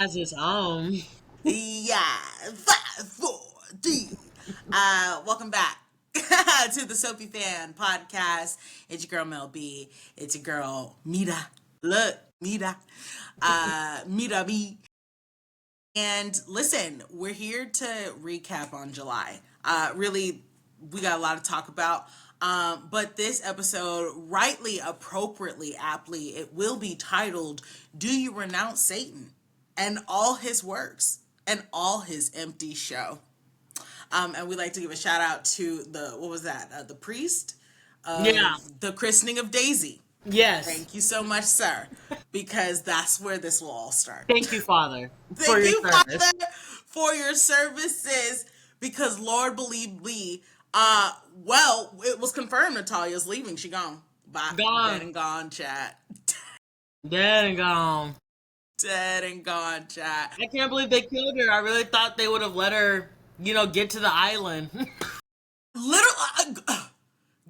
As its own. Yeah, 5, 4, 3. Welcome back to the Soapy Fan Podcast. It's your girl Mel B. It's your girl Mita. Look, Mita. Mita B. And listen, we're here to recap on July. Really, we got a lot to talk about. But this episode, rightly, appropriately, aptly, it will be titled, Do You Renounce Satan and All His Works and All His Empty Show? And we'd like to give a shout out to the priest Yeah. of the christening of Daisy. Yes. Thank you so much, sir, because that's where this will all start. Thank you, Father, for Thank your you, service. Father, for your services, because Lord believe me. Well, it was confirmed Natalia's leaving. She gone. Bye. Gone. Dead and gone, chat. Dead and gone. Dead and gone, chat. I can't believe they killed her. I really thought they would have let her, get to the island. Little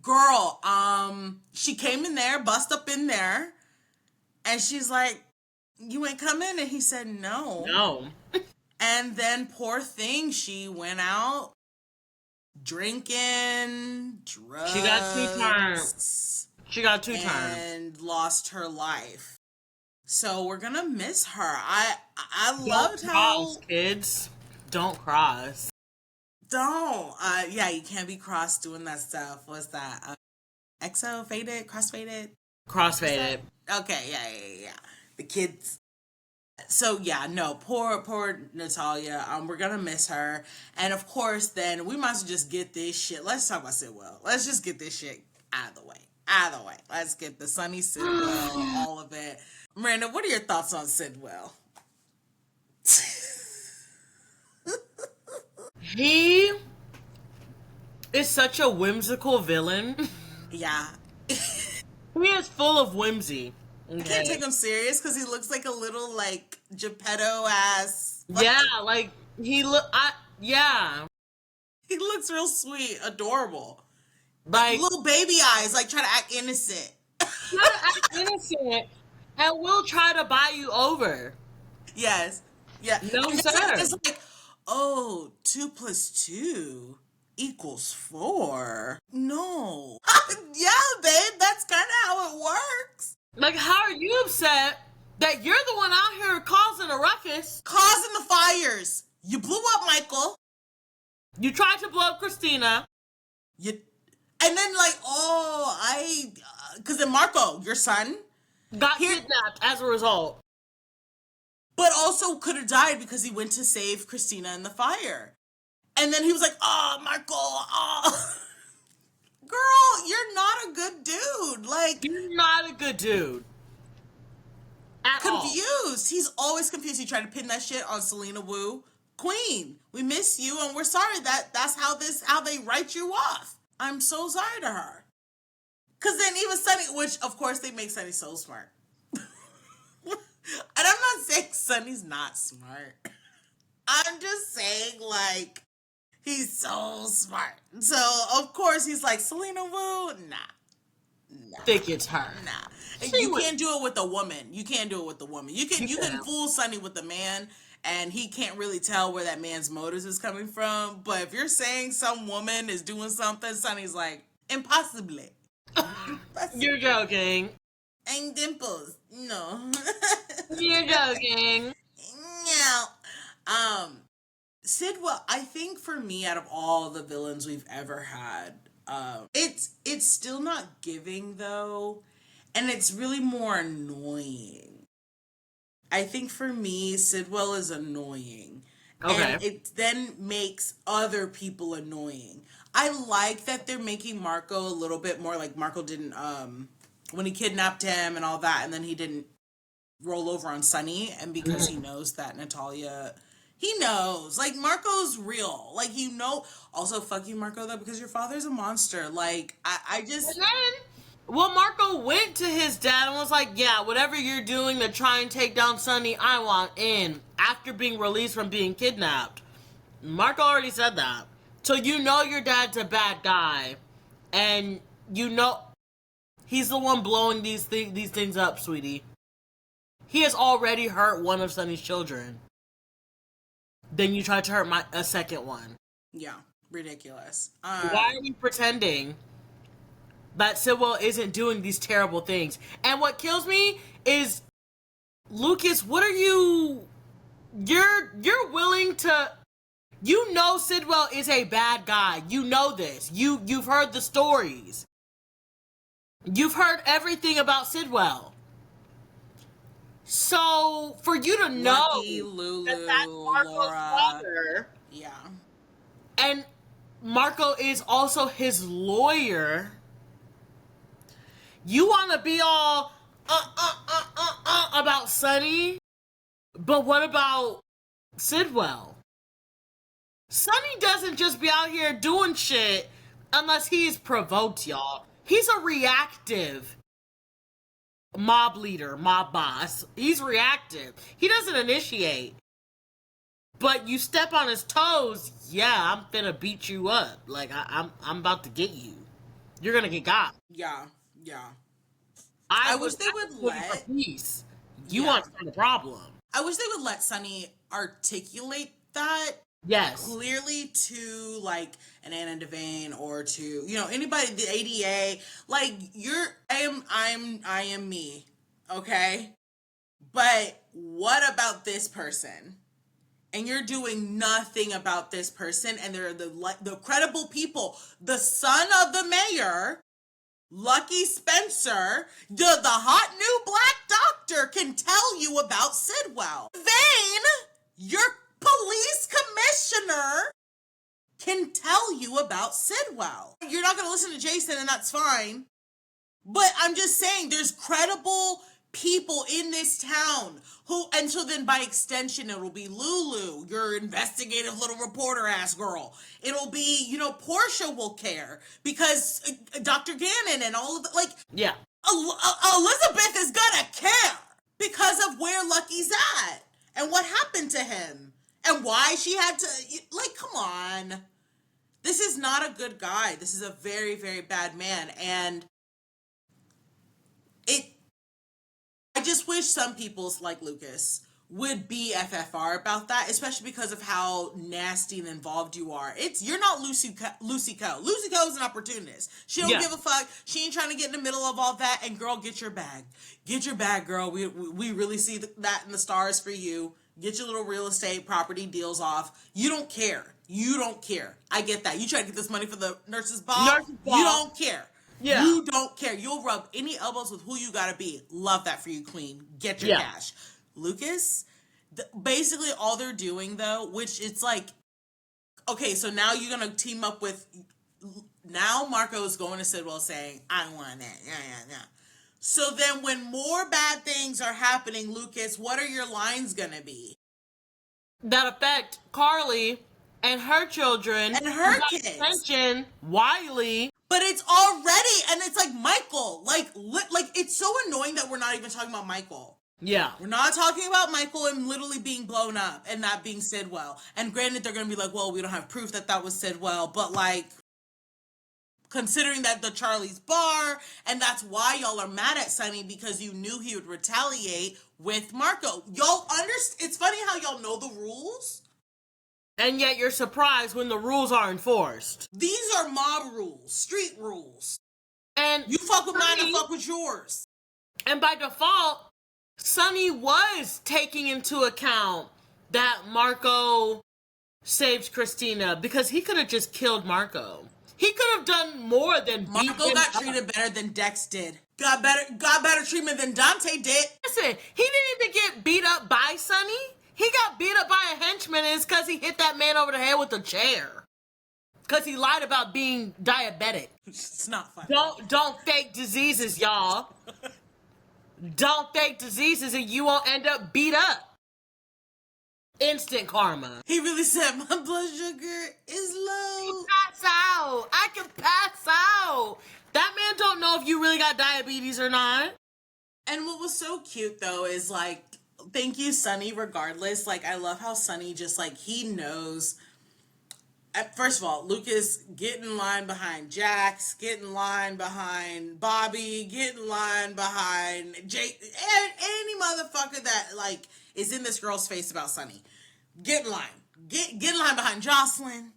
girl, she came in there, bust up in there, and she's like, "You ain't come in," and he said, "No." No. And then, poor thing, she went out drinking, drugs. She got two turns. And lost her life. So we're gonna miss her. I loved how kids don't cross. Don't. Yeah, you can't be cross doing that stuff. What's that? Exo faded, crossfaded. Crossfaded. Okay, yeah. The kids. So yeah, no, poor Natalia. We're gonna miss her, and of course, then we might as well just get this shit. Let's talk about Sidwell. Let's just get this shit out of the way. Let's get the Sunny Sidwell, all of it. Miranda, what are your thoughts on Sidwell? He is such a whimsical villain. Yeah. He is full of whimsy. Okay. I can't take him serious because he looks like a little, like, Geppetto ass. Yeah, like, yeah. He looks real sweet, adorable. Like, little baby eyes, like, trying to act innocent. Try to act innocent and we'll try to buy you over. Yes. Yeah. No, sir. It's like, oh, 2 + 2 = 4. No. Yeah, babe, that's kind of how it works. Like, how are you upset that you're the one out here causing a ruckus? Causing the fires. You blew up Michael. You tried to blow up Christina. And then, like, because then Marco, your son, got kidnapped as a result. But also could have died because he went to save Christina in the fire. And then he was like, "Oh, Marco, oh." Girl, you're not a good dude. Like, you're not a good dude. At confused. all. He's always confused. He tried to pin that shit on Selena Wu. Queen, we miss you and we're sorry that's how they write you off. I'm so sorry to her. Cause then even Sunny, which of course they make Sunny so smart. And I'm not saying Sunny's not smart. I'm just saying, like, he's so smart. So, of course, he's like, Selena Wu? Nah. I think it's her. Nah. You can't do it with a woman. You can't do it with a woman. You can fool Sunny with a man, and he can't really tell where that man's motives is coming from. But if you're saying some woman is doing something, Sunny's like, impossibly. You're joking. And dimples. No. You're joking. No. Sidwell, I think for me, out of all the villains we've ever had, it's still not giving though, and it's really more annoying. I think for me, Sidwell is annoying. Okay. And it then makes other people annoying. I like that they're making Marco a little bit more like Marco didn't, when he kidnapped him and all that, and then he didn't roll over on Sunny, and because he knows that Natalia, he knows, like, Marco's real, like, also, fuck you, Marco, though, because your father's a monster, like, I just... And then, well, Marco went to his dad and was like, yeah, whatever you're doing to try and take down Sunny, I want in, after being released from being kidnapped. Marco already said that. So you know your dad's a bad guy, and you know he's the one blowing these things up, sweetie. He has already hurt one of Sunny's children. Then you try to hurt a second one. Yeah, ridiculous. Why are we pretending that Sidwell isn't doing these terrible things? And what kills me is, Lucas, what are you... You're willing to... You know Sidwell is a bad guy. You know this. You've heard the stories. You've heard everything about Sidwell. So, for you to know Lucky, Lulu, that that's Marco's Laura. father... Yeah. And Marco is also his lawyer. You want to be all about Sonny, but what about Sidwell? Sonny doesn't just be out here doing shit unless he's provoked, y'all. He's a reactive mob leader, mob boss. He's reactive. He doesn't initiate. But you step on his toes, yeah, I'm finna beat you up. Like, I'm about to get you. You're gonna get got. Yeah, yeah. I wish they would let... peace. You want to start a problem. I wish they would let Sonny articulate that Yes. clearly to, like, an Anna Devane or to, you know, anybody, the ADA. Like, I am me, okay? But what about this person? And you're doing nothing about this person, and they're the credible people. The son of the mayor, Lucky Spencer, the hot new black doctor, can tell you about Sidwell. Vane, your police commissioner, can tell you about Sidwell. You're not going to listen to Jason, and that's fine. But I'm just saying, there's credible people in this town who, and so then by extension, it'll be Lulu, your investigative little reporter ass girl. It'll be, you know, Portia will care because Dr. Gannon and all of the, like, yeah, Elizabeth is gonna care because of where Lucky's at and what happened to him and why she had to, like, come on. This is not a good guy. This is a very, very bad man. And I just wish some people's, like Lucas, would be FFR about that, especially because of how nasty and involved you are. You're not Lucy Co. Lucy Co is an opportunist. She don't give a fuck. She ain't trying to get in the middle of all that. And girl, get your bag. Get your bag, girl. We really see that in the stars for you. Get your little real estate property deals off. You don't care. You don't care. I get that. You try to get this money for the nurse's ball. You don't care. Yeah. You don't care. You'll rub any elbows with who you gotta be. Love that for you, queen. Get your cash. Lucas, basically all they're doing, though, which it's like, okay, so now you're gonna team up with, now Marco is going to Sidwell saying, I want that. Yeah. So then when more bad things are happening, Lucas, what are your lines gonna be? That affect Carly and her children. And her kids. Attention, Wiley. But it's already, and it's like Michael, like it's so annoying that we're not even talking about Michael. Yeah. We're not talking about Michael and literally being blown up and that being Sidwell. And granted, they're going to be like, well, we don't have proof that was Sidwell, but like, considering that the Charlie's bar, and that's why y'all are mad at Sonny because you knew he would retaliate with Marco. Y'all understand, it's funny how y'all know the rules. And yet you're surprised when the rules are enforced. These are mob rules, street rules. And you fuck with mine, I fuck with yours. And by default, Sonny was taking into account that Marco saved Christina because he could have just killed Marco. He could have done more than beat Marco got treated better than Dex did. Got better treatment than Dante did. Listen, he didn't even get beat up by Sonny. He got beat up by a henchman, and it's because he hit that man over the head with a chair. Because he lied about being diabetic. It's not funny. Don't fake diseases, y'all. Don't fake diseases, and you won't end up beat up. Instant karma. He really said, my blood sugar is low. Pass out. I can pass out. That man don't know if you really got diabetes or not. And what was so cute, though, is like, thank you, Sonny, regardless. Like, I love how Sonny just, like, he knows First of all, Lucas, get in line behind Jax, get in line behind Bobby, get in line behind Jake, and any motherfucker that like is in this girl's face about Sunny. Get in line. Get in line behind Jocelyn.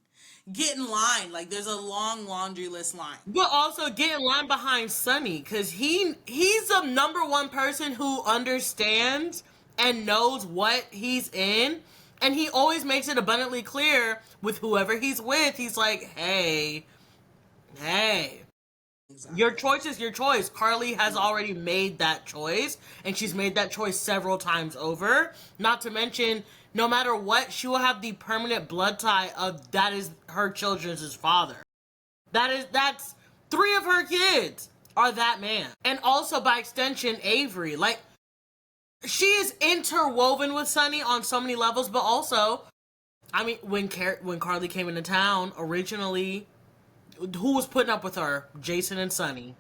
Get in line. Like there's a long laundry list line. But also get in line behind Sonny, because he's the number one person who understands and knows what he's in. And he always makes it abundantly clear with whoever he's with. He's like, hey, exactly. Your choice is your choice. Carly has already made that choice, and she's made that choice several times over. Not to mention, no matter what, she will have the permanent blood tie of that is her children's father. That's 3 of her kids are that man. And also, by extension, Avery. Like, she is interwoven with Sunny on so many levels, but also, I mean, when Carly came into town, originally, who was putting up with her? Jason and Sunny.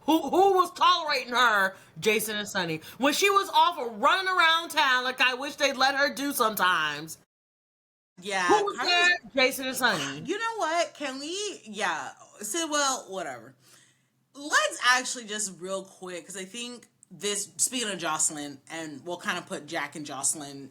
Who was tolerating her? Jason and Sunny. When she was off running around town like I wish they'd let her do sometimes. Yeah. Who was there? Jason and Sunny. You know what? Can we, say, well, whatever. Let's actually just real quick, because I think this, speaking of Jocelyn, and we'll kind of put Jack and Jocelyn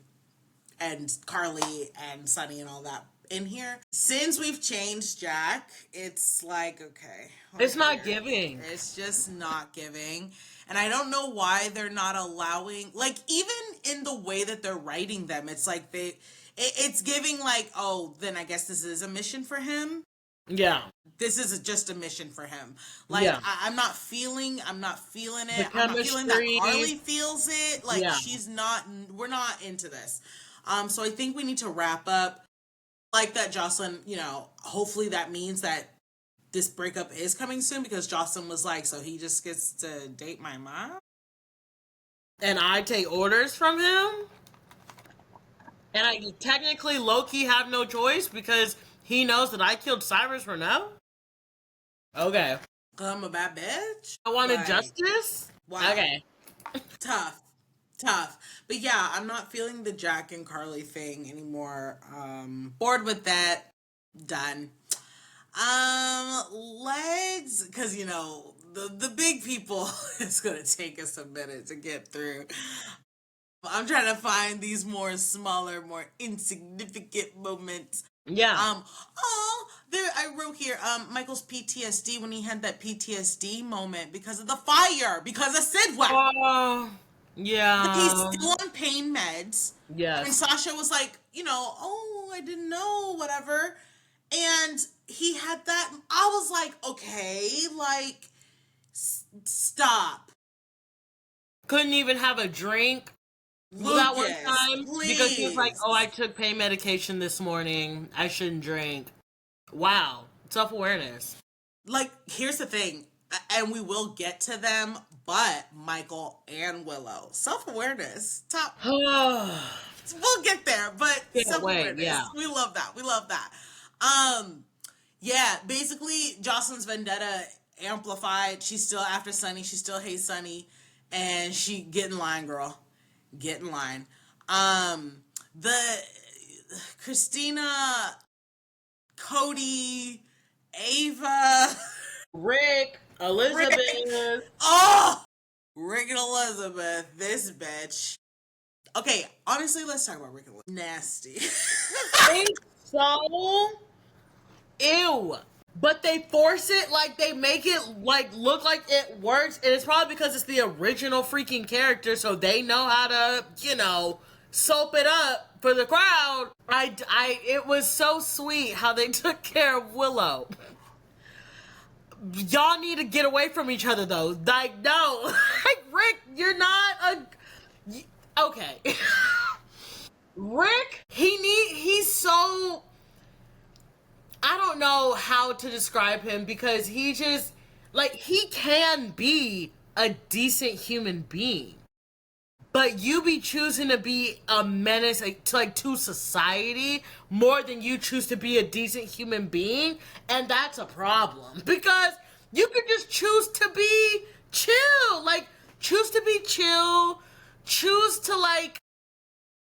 and Carly and Sunny and all that in here. Since we've changed Jack, it's like, okay. It's not giving. It's just not giving. And I don't know why they're not allowing, like, even in the way that they're writing them, it's like it's giving like, oh, then I guess this is a mission for him. Yeah. This is just a mission for him. Like, yeah. I'm not feeling it. I'm not feeling that Carly feels it. Like, we're not into this. So I think we need to wrap up. Like that Jocelyn, hopefully that means that this breakup is coming soon, because Jocelyn was like, so he just gets to date my mom? And I take orders from him? And I technically low-key have no choice because he knows that I killed Cyrus Renault? Okay. I'm a bad bitch? I wanted justice? Wow. Okay. Tough. But yeah, I'm not feeling the Jack and Carly thing anymore. Bored with that. Done. Let's, because the big people is gonna take us a minute to get through. I'm trying to find these smaller, more insignificant moments. Yeah. I wrote here, Michael's PTSD when he had that PTSD moment because of the fire, because of Sidwell. Oh, yeah. But he's still on pain meds. Yes. And Sasha was like, I didn't know, whatever. And he had that. I was like, okay, like, stop. Couldn't even have a drink. Lucas, that one time please. Because he was like, oh, I took pain medication this morning. I shouldn't drink. Wow. Self-awareness. Like, here's the thing, and we will get to them, but Michael and Willow. Self-awareness. Top. We'll get there, but self-awareness. Yeah. We love that. Basically, Jocelyn's vendetta amplified. She's still after Sunny. She still hates Sunny. And she, get in line, girl. Get in line. The Christina, Cody, Ava, Rick, Elizabeth. Rick and Elizabeth, this bitch. Okay, honestly, let's talk about Rick and Elizabeth. Nasty. It's so ew. But they force it, like they make it like look like it works, and it's probably because it's the original freaking character, so they know how to, soap it up for the crowd. It was so sweet how they took care of Willow. Y'all need to get away from each other though. Like, no. Like, Rick, you're not okay. Rick, he's so, I don't know how to describe him, because he just, like, he can be a decent human being, but you be choosing to be a menace to society more than you choose to be a decent human being, and that's a problem, because you could just choose to be chill, choose to,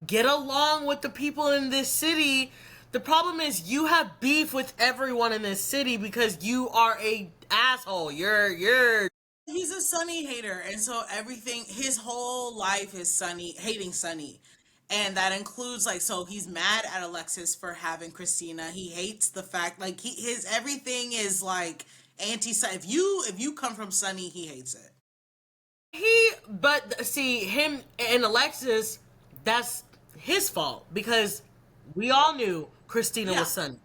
get along with the people in this city The problem is you have beef with everyone in this city because you are a asshole. You're He's a Sunny hater, and so everything, his whole life is Sunny hating Sunny, and that includes like, so he's mad at Alexis for having Christina. He hates the fact like his everything is like anti. If you come from Sunny, he hates it. but see him and Alexis, that's his fault because we all knew Christina Yeah, was Sunny's.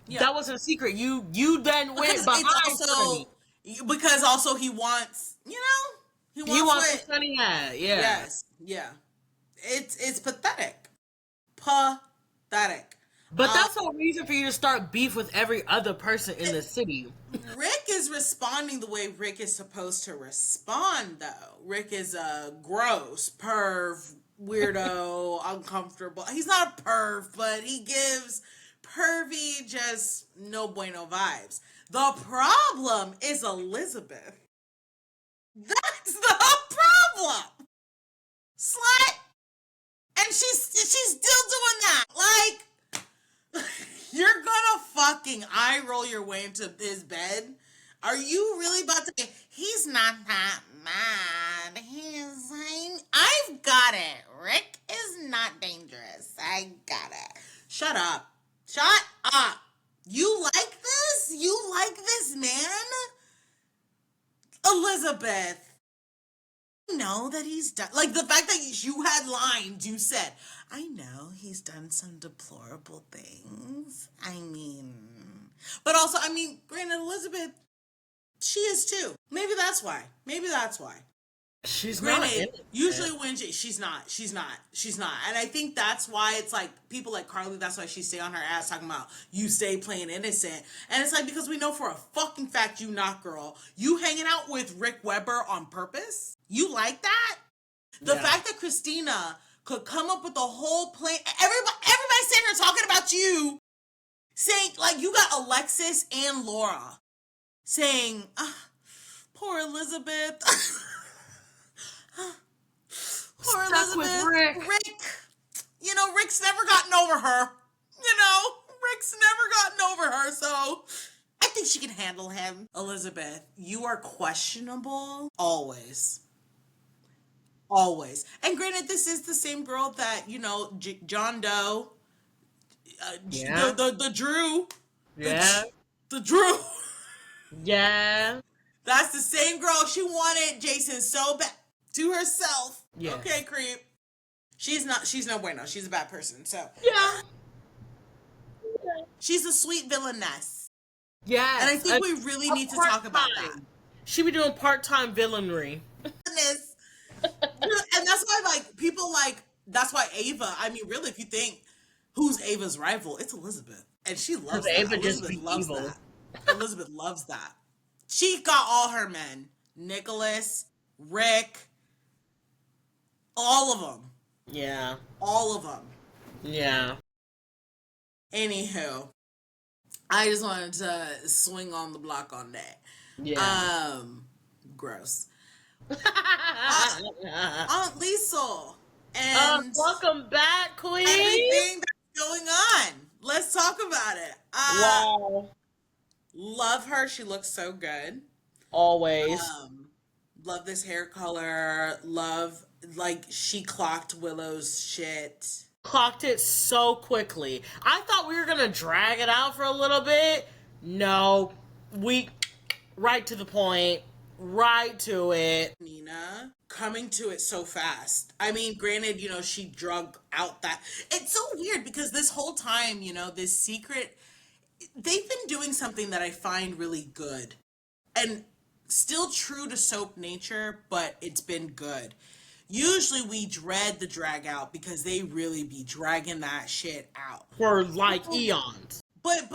yeah. That wasn't a secret. You then went Because it's behind Sunny. also because also he wants, he He wants wants what what. Sunny had. Yeah. Yes, yeah. It's pathetic. Pathetic. But that's no reason for you to start beef with every other person in the city. Rick is responding the way Rick is supposed to respond, though. Rick is a gross, perv, weirdo, uncomfortable. He's not a perv, but he gives pervy, just no bueno vibes. The problem is Elizabeth. That's the problem. Slut. And she's still doing that. Like, you're gonna fucking eye roll your way into his bed. Are you really about to? He's not that mad. I've got it. Rick is not dangerous. I got it. Shut up. Shut up. You like this? You like this man? Elizabeth. Know that he's done, like, the fact that you had lines, you said, I know he's done some deplorable things. I mean, but also, granted, Elizabeth, she is too. Maybe that's why. She's Granted, not innocent. usually when she's not. And I think that's why it's like, people like Carly, that's why she stay on her ass talking about, you stay playing innocent. And it's like, because we know for a fucking fact you not, girl. You hanging out with Rick Weber on purpose? You like that? The fact that Christina could come up with a whole plan. Everybody sitting here talking about you. Saying, like, you got Alexis and Laura saying, poor Elizabeth. Poor Stuck Elizabeth. with Rick. Rick's never gotten over her. Rick's never gotten over her, so I think she can handle him. Elizabeth, you are questionable always. Always. And granted, this is the same girl that, John Doe, Yeah. the Drew. Yeah. The Drew. Yeah. That's the same girl. She wanted Jason so bad to herself. Yeah. Okay, creep. She's no bueno. She's a bad person. So Yeah. she's a sweet villainess. Yeah. And I think we really need to talk about that. She be doing part-time villainry. Villainess. And that's why, like, people like, that's why Ava, really, if you think, who's Ava's rival? It's Elizabeth. And she loves that. Ava just Elizabeth be loves evil. that. Elizabeth loves that. She got all her men. Nicholas, Rick, all of them. Yeah. All of them. Yeah. Anywho, I just wanted to swing on the block on that. Yeah. Gross. Aunt Liesel and welcome back, Queen. everything that's going on. Let's talk about it. Wow. Love her. She looks so good. Always. Love this hair color. Love, like, she clocked Willow's shit. Clocked it so quickly. I thought we were gonna drag it out for a little bit. No. Right to the point. Right to it. Nina coming to it so fast. Granted, she drug out that. It's so weird because this whole time, this secret, they've been doing something that I find really good and still true to soap nature, but it's been good. Usually we dread the drag out because they really be dragging that shit out For like eons. But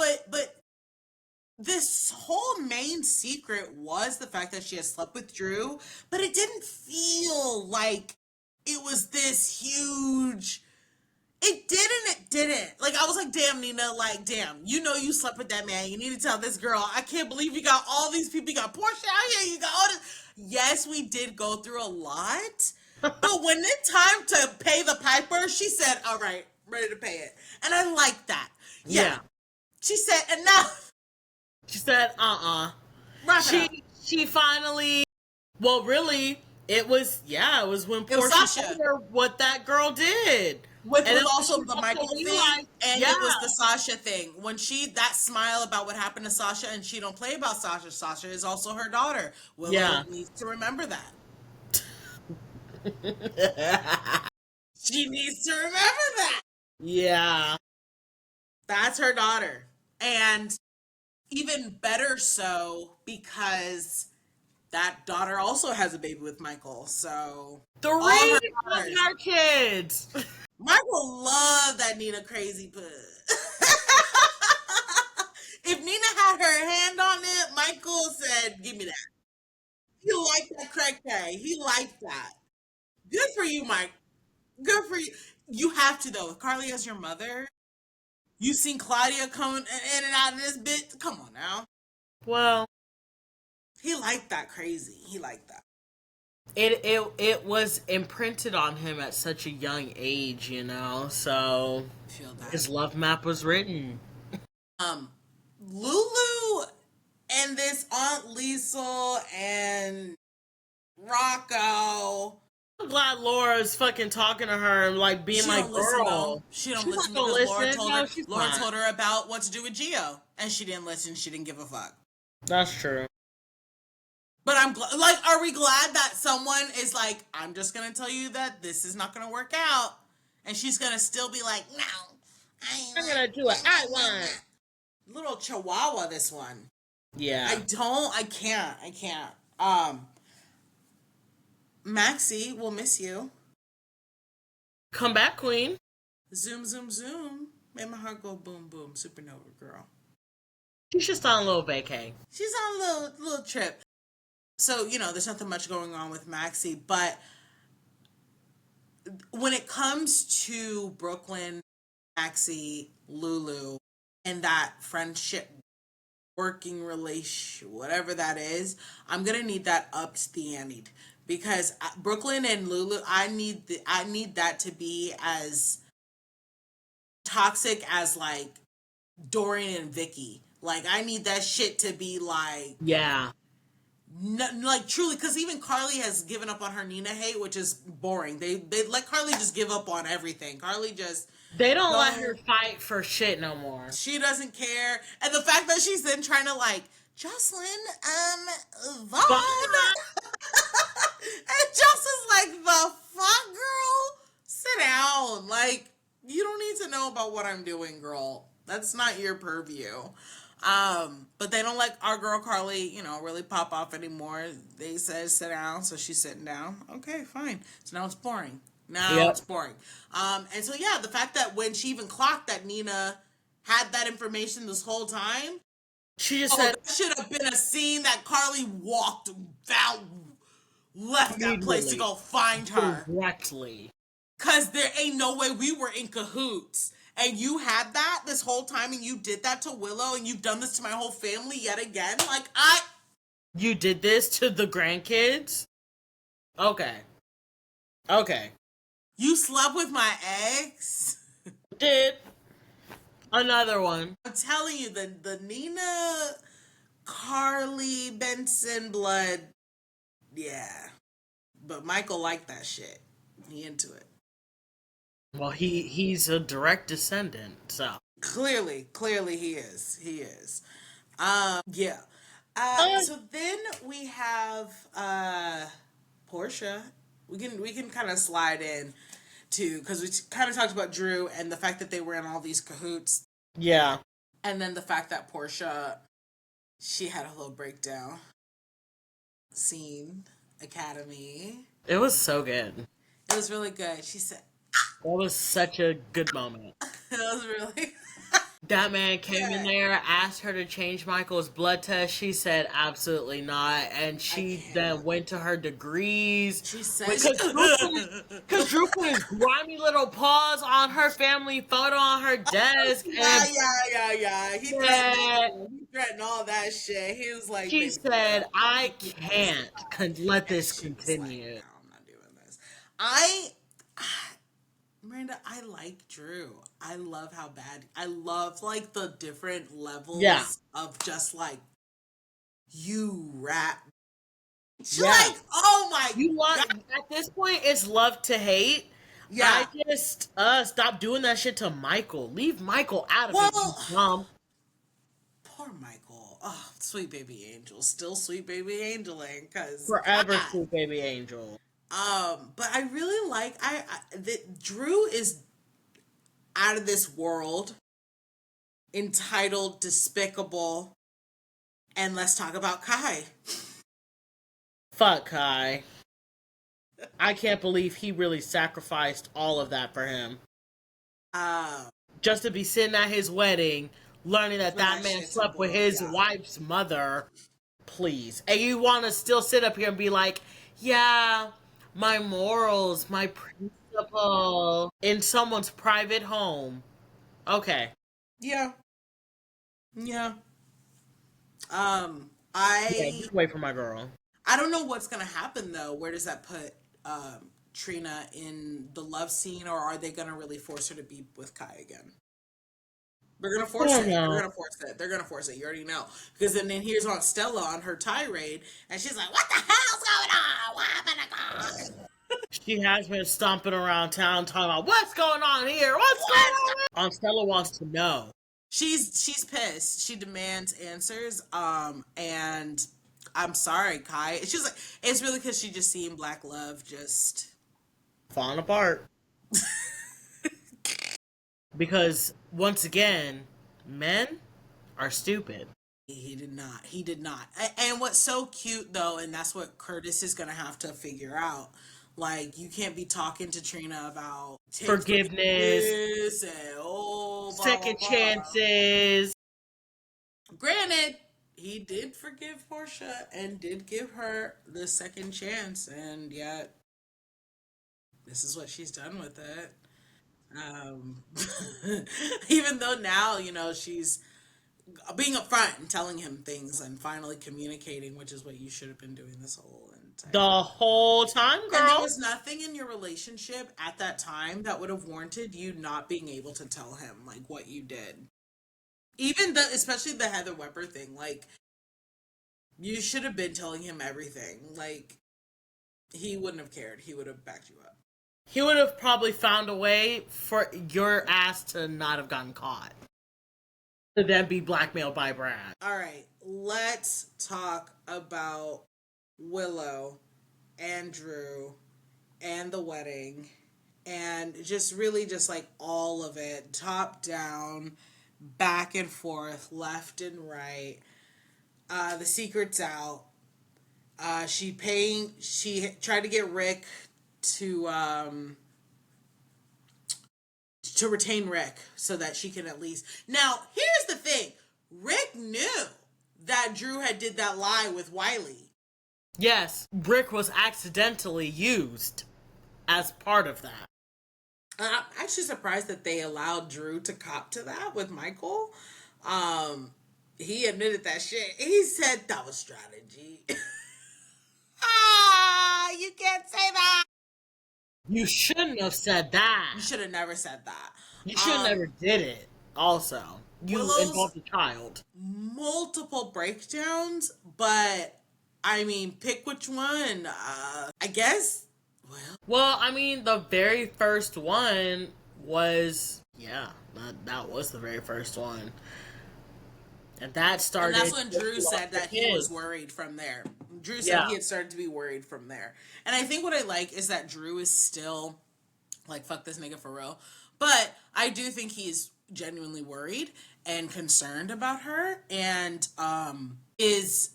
this whole main secret was the fact that she had slept with Drew, but it didn't feel like it was this huge. It didn't. Like, I was like, damn, Nina, like, damn, you slept with that man. You need to tell this girl. I can't believe you got all these people. You got Portia out here. You got all this. Yes, we did go through a lot. But when it's time to pay the piper, she said, all right, ready to pay it. And I like that. Yeah. She said enough. She said, Wrap it up. She finally, well, really, it was when It was Portia Sasha. told her what that girl did. Which And was then also she the also Michael thing, realized- and yeah. it was the Sasha thing. When that smile about what happened to Sasha, and she don't play about Sasha. Sasha is also her daughter. Willow needs to remember that. She needs to remember that. Yeah. That's her daughter. And even better so because that daughter also has a baby with Michael. So 3 of her kids. Michael loved that Nina crazy put. If Nina had her hand on it, Michael said, "Give me that." He liked that crack pay. He liked that. Good for you, Mike. Good for you. You have to though. If Carly as your mother, you seen Claudia coming in and out of this bit. Come on now. Well, He liked that crazy. He liked that. it was imprinted on him at such a young age, so Feel that. his love map was written. Lulu and this Aunt Liesel and Rocco. I'm glad Laura's fucking talking to her and like being She like, don't listen, girl. though. She don't She's listen not gonna because Laura listen. told No, her. she's Laura not. told her about what to do with Gio, and she didn't listen. She didn't give a fuck. That's true. But I'm like, are we glad that someone is like, I'm just gonna tell you that this is not gonna work out, and she's gonna still be like, no, I'm gonna do what I want. Little chihuahua, this one. Yeah. I can't. Maxie, we'll miss you. Come back, Queen. Zoom, zoom, zoom. Made my heart go boom, boom. Supernova girl. She's just on a little vacay. She's on a little trip. So, there's nothing much going on with Maxie, but when it comes to Brooklyn, Maxie, Lulu, and that friendship, working relation, whatever that is, I'm gonna need that upped the ante because Brooklyn and Lulu, I need that to be as toxic as like Dorian and Vicky. Like I need that shit to be like like truly, because even Carly has given up on her Nina hate, which is boring. They let Carly just give up on everything. Carly just they don't let her fight for shit no more. She doesn't care, and the fact that she's then trying to like Jocelyn, Vaughn, and Jocelyn's like, the fuck, girl, sit down. Like you don't need to know about what I'm doing, girl. That's not your purview. But they don't let our girl Carly, really pop off anymore. They said sit down, so she's sitting down. Okay, fine. So now it's boring. It's boring. And so yeah, the fact that when she even clocked that Nina had that information this whole time, she just said that should have been a scene that Carly left that place to go find her directly. Cause there ain't no way we were in cahoots. And you had that this whole time, and you did that to Willow, and you've done this to my whole family yet again. Like, You did this to the grandkids? Okay. You slept with my ex? Did. Another one. I'm telling you, the Nina, Carly, Benson blood, yeah. But Michael liked that shit. He into it. Well, he's a direct descendant, so. Clearly he is. Yeah. So then we have Portia. We can kind of slide in to, because we kind of talked about Drew and the fact that they were in all these cahoots. Yeah. And then the fact that Portia, she had a little breakdown scene, Academy. It was so good. It was really good. She said, that was such a good moment. It was really... That man came in there, asked her to change Michael's blood test. She said absolutely not, and she then went to her degrees. She said because Drew put his grimy little paws on her family photo on her desk. Yeah. He threatened all that shit. He was like, she said, "I can't let this continue." Like, no, I'm not doing this. Miranda, I like Drew. I love how bad. I love like the different Yeah. levels of just like you rat. Yeah. Like, oh my You god. want at this point it's love to hate. I Yeah. just stop doing that shit to Michael. Leave Michael out of it, you Well, dumb. poor Michael. Oh, sweet baby angel. Still sweet baby angeling. Cause Forever God. sweet baby angel. But I really like that Drew is out of this world, entitled, despicable, and let's talk about Kai. Fuck Kai. I can't believe he really sacrificed all of that for him. Um, Just to be sitting at his wedding, learning that for that that man shit to slept with blow, his yeah. wife's mother. Please. And you want to still sit up here and be like, yeah, my morals, my principle in someone's private home. Okay. Yeah. Yeah. Yeah, get away from my girl. I don't know what's gonna happen though. Where does that put Trina in the love scene, or are they gonna really force her to be with Kai again? They're gonna I force don't it. They're know. gonna force it. They're gonna force it. You already know. Because then here's on Stella on her tirade, and she's like, "What the hell's going on? What happened to God?" She has been stomping around town talking about what's going on here? What's going What? on? Stella wants to know. She's pissed. She demands answers. And I'm sorry, Kai. She's like, it's really because she just seen Black Love just. Falling apart. Because, once again, men are stupid. He did not. He did not. And what's so cute though, and that's what Curtis is gonna have to figure out. Like, you can't be talking to Trina about take Forgiveness, forgiveness and oh blah blah second blah. chances. Granted, he did forgive Portia and did give her the second chance, and yet this is what she's done with it. Um, even though now, she's being upfront and telling him things and finally communicating, which is what you should have been doing this whole entire. The whole time, And there girl. was nothing in your relationship at that time that would have warranted you not being able to tell him like what you did. Even especially the Heather Webber thing, like you should have been telling him everything. Like he wouldn't have cared. He would have backed you up. He would have probably found a way for your ass to not have gotten caught. To then be blackmailed by Brad. All right, let's talk about Willow, Andrew, and the wedding, and just really just like all of it, top down, back and forth, left and right. The secret's out. She tried to get Rick to retain Rick so that she can at least. Now, here's the thing. Rick knew that Drew had did that lie with Wiley. Yes, Rick was accidentally used as part of that. I'm actually surprised that they allowed Drew to cop to that with Michael. He admitted that shit. He said that was strategy. You can't say that. You shouldn't have said that. You should have never said that. You should have never did it. Also, you Willow's involved a child. multiple breakdowns, but I mean, pick which one. I guess. Well, I mean, the very first one was that was the very first one, and that started. And that's when Drew said that he was kids. worried from there. Drew said Yeah. he had started to be worried from there. And I think what I like is that Drew is still like, fuck this nigga for real. But I do think he's genuinely worried and concerned about her and is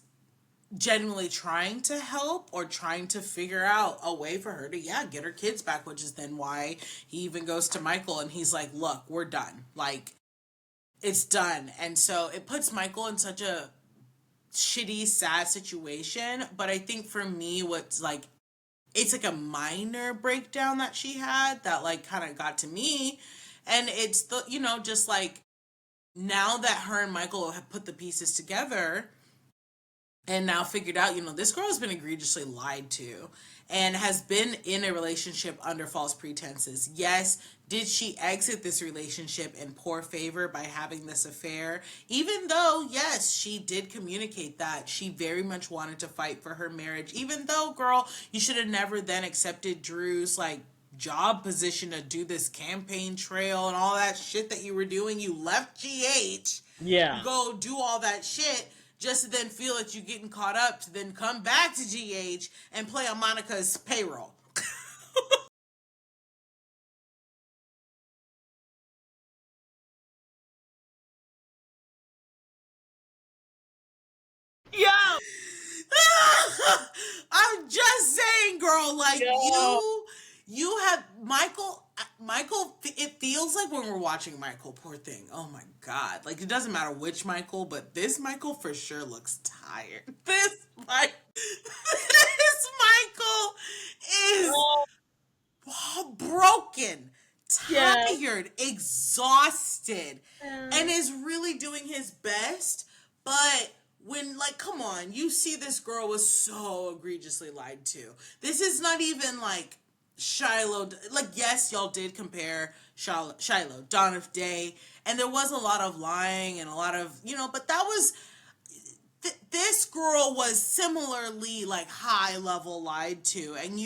genuinely trying to help or trying to figure out a way for her to, get her kids back, which is then why he even goes to Michael and he's like, look, we're done. Like, it's done. And so it puts Michael in such a shitty, sad situation. But I think for me, it's like a minor breakdown that she had that like kind of got to me. And it's the, just like now that her and Michael have put the pieces together and now figured out, this girl has been egregiously lied to and has been in a relationship under false pretenses. Yes, did she exit this relationship in poor favor by having this affair? Even though, yes, she did communicate that she very much wanted to fight for her marriage. Even though, girl, you should have never then accepted Drew's like job position to do this campaign trail and all that shit that you were doing. You left GH to Yeah. go do all that shit just to then feel that you're getting caught up to then come back to GH and play on Monica's payroll. Yo! I'm just saying, girl, like Yo! you have Michael, it feels like when we're watching Michael, poor thing. Oh my God. Like, it doesn't matter which Michael, but this Michael for sure looks tired. This Michael is Oh, broken, yeah. tired, exhausted, and is really doing his best. But when, like, come on, you see this girl was so egregiously lied to. This is not even like Shiloh. Like, yes, y'all did compare Shiloh, Dawn of Day, and there was a lot of lying and a lot of, but that was this girl was similarly like high level lied to, and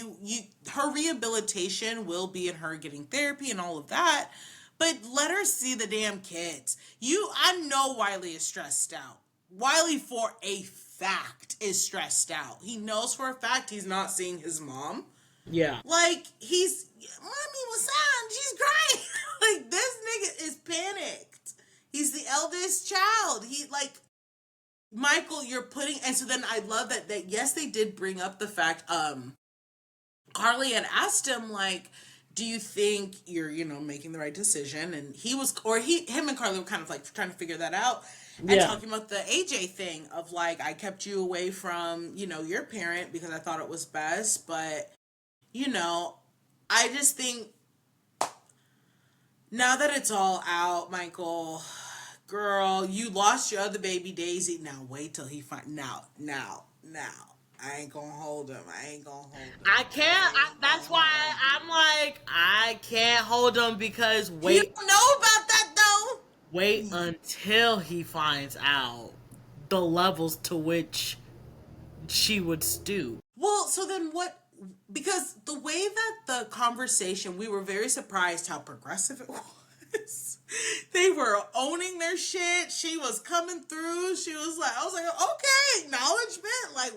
her rehabilitation will be in her getting therapy and all of that, but let her see the damn kids. I know Wiley is stressed out. Wiley for a fact is stressed out. He knows for a fact he's not seeing his mom. Yeah. Like, mommy was on, she's crying. Like, this nigga is panicked. He's the eldest child. He like Michael, you're putting, and so then I love that yes, they did bring up the fact, Carly had asked him, like, do you think you're, making the right decision? And him and Carly were kind of like trying to figure that out and talking about the AJ thing of like, I kept you away from, your parent because I thought it was best, but, I just think now that it's all out, Michael, girl, you lost your other baby Daisy. Now wait till he now. I ain't gonna hold him. I can't. That's why I'm like, I can't hold him because You wait. don't know about that though. Wait until he finds out the levels to which she would stoop. Well, so then what? Because the way that the conversation, we were very surprised how progressive it was. They were owning their shit. She was coming through. I was like, okay, acknowledgement. Like,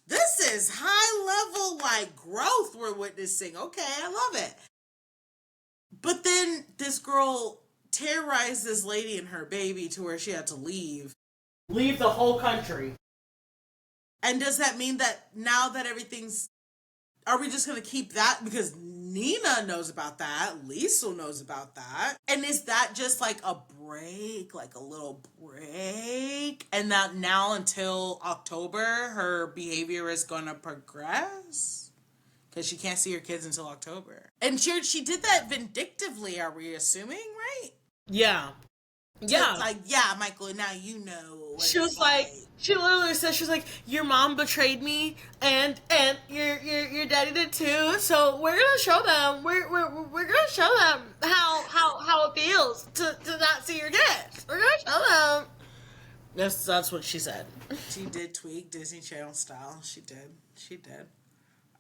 this is high level, like, growth we're witnessing. Okay, I love it. But then this girl terrorized this lady and her baby to where she had to leave. Leave the whole country. And does that mean that now that are we just going to keep that? Because Nina knows about that. Lisa knows about that. And is that just like a break, like a little break? And that now until October, her behavior is going to progress? Because she can't see her kids until October. And she did that vindictively, are we assuming, right? Yeah. Yeah. It's like, yeah, Michael, now you know. She was like, she literally said, she was like, your mom betrayed me, and your daddy did too. So we're gonna show them. We're gonna show them how it feels to not see your kids. We're gonna show them. That's what she said. She did tweak Disney Channel style. She did.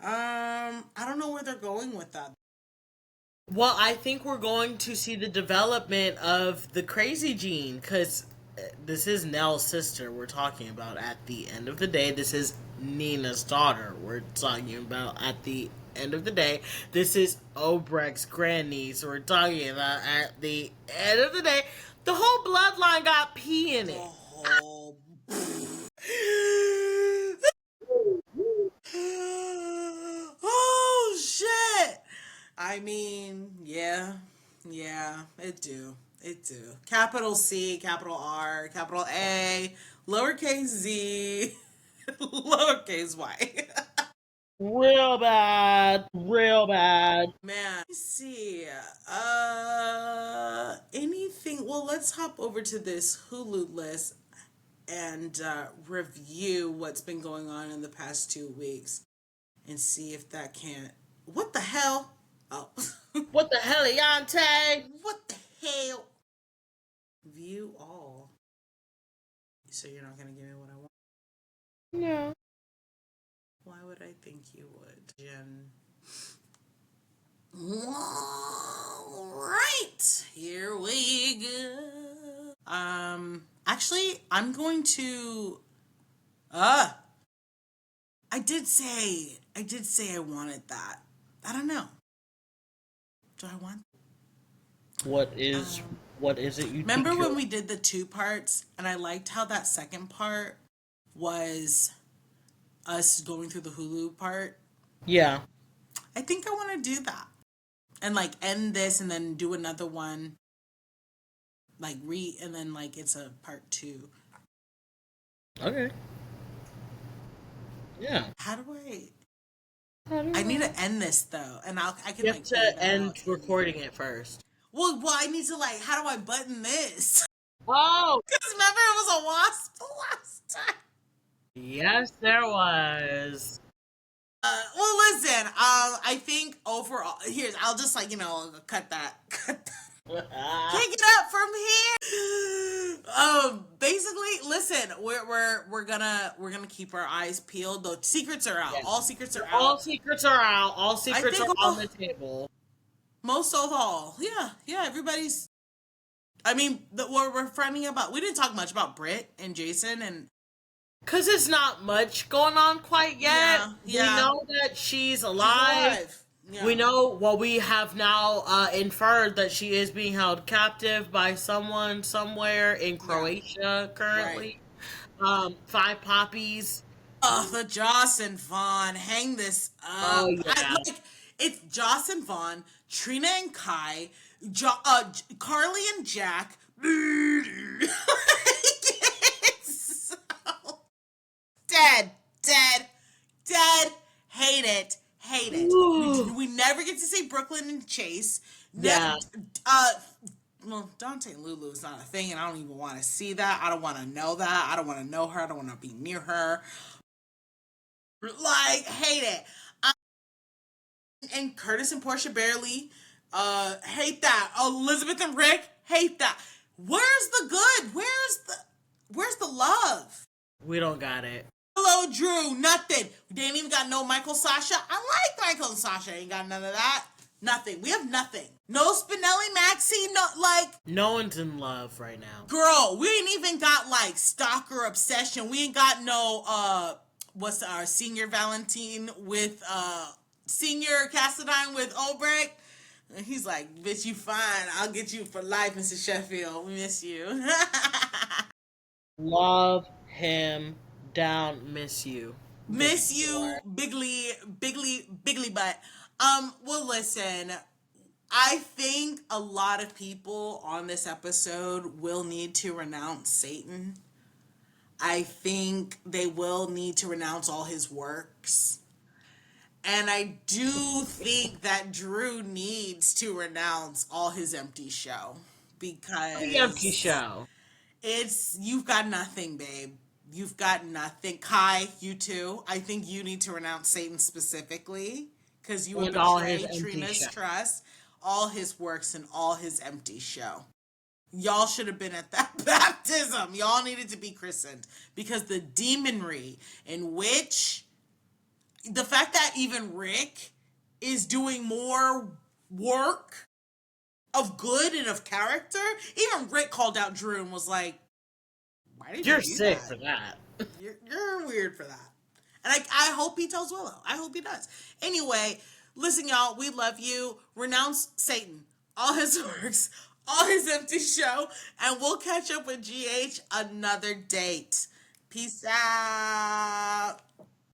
I don't know where they're going with that. Well, I think we're going to see the development of the crazy gene, because this is Nell's sister we're talking about at the end of the day. This is Nina's daughter we're talking about at the end of the day. This is Obrecht's grandniece we're talking about at the end of the day. The whole bloodline got pee in it. Oh, shit. I mean, yeah, it do. Capital C, capital R, capital A, lowercase z, lowercase y. Real bad. Man, let me see. Anything? Well, let's hop over to this Hulu list and review what's been going on in the past 2 weeks and see if that can't. What the hell? Oh. What the hell, Yante? What the hell? View all. So you're not gonna give me what I want? No. Why would I think you would, Jen? All right, here we go. Actually, I'm going to. I did say I wanted that. I don't know. Do I want? What is it you Remember think when we did the 2 parts, and I liked how that second part was us going through the Hulu part? Yeah. I think I want to do that. And like end this and then do another one. Like and then like it's a part 2. Okay. Yeah. How do I I need to end this though, and I can You have like fade to end out. recording it first. Well, I need to like. How do I button this? Oh, Because remember it was a wasp last time. yes, there was. Well, listen. I think overall, I'll just like cut that. Pick it up from here. Basically, listen. We're gonna keep our eyes peeled. The secrets are out. Yes. All secrets are out. All secrets are out. All secrets are on the table. Most of all, yeah. Everybody's. I mean, what we're finding about. We didn't talk much about Britt and Jason and. Cause it's not much going on quite yet. Yeah. We know that she's alive. Yeah. We know, well, we have now inferred that she is being held captive by someone somewhere in Croatia currently. Right. 5 poppies. Oh, the Joss and Vaughn. Hang this up. Oh, yeah. It's Joss and Vaughn, Trina and Kai, Carly and Jack. It's so dead. Hate it. We never get to see Brooklyn and Chase. Yeah. Well, Dante and Lulu is not a thing, and I don't even want to see that. I don't want to know that. I don't want to know her. I don't want to be near her. Like, hate it. And Curtis and Portia barely. Hate that. Elizabeth and Rick, hate that. Where's the good? Where's the love? We don't got it. Hello, Drew. Nothing. We didn't even got no Michael Sasha. I like Michael and Sasha. Ain't got none of that. Nothing. We have nothing. No Spinelli Maxie. No, like. No one's in love right now. Girl, we ain't even got like stalker obsession. We ain't got no what's our senior Valentine with senior Cassadine with Obrecht. And he's like, bitch, you fine. I'll get you for life, Mr. Sheffield. We miss you. Love him down, miss you. Miss you, bigly butt. Well, listen, I think a lot of people on this episode will need to renounce Satan. I think they will need to renounce all his works. And I do think that Drew needs to renounce all his empty show. Because The empty show. You've got nothing, babe. You've got nothing. Kai, you too. I think you need to renounce Satan specifically. Because you would betray Trina's trust, all his works, and all his empty show. Y'all should have been at that baptism. Y'all needed to be christened. Because the demonry in which the fact that even Rick is doing more work of good and of character, even Rick called out Drew and was like, why did You're you do sick that? for that. You're weird for that. And I hope he tells Willow. I hope he does. Anyway, listen, y'all, we love you. Renounce Satan, all his works, all his empty show, and we'll catch up with GH another date. Peace out.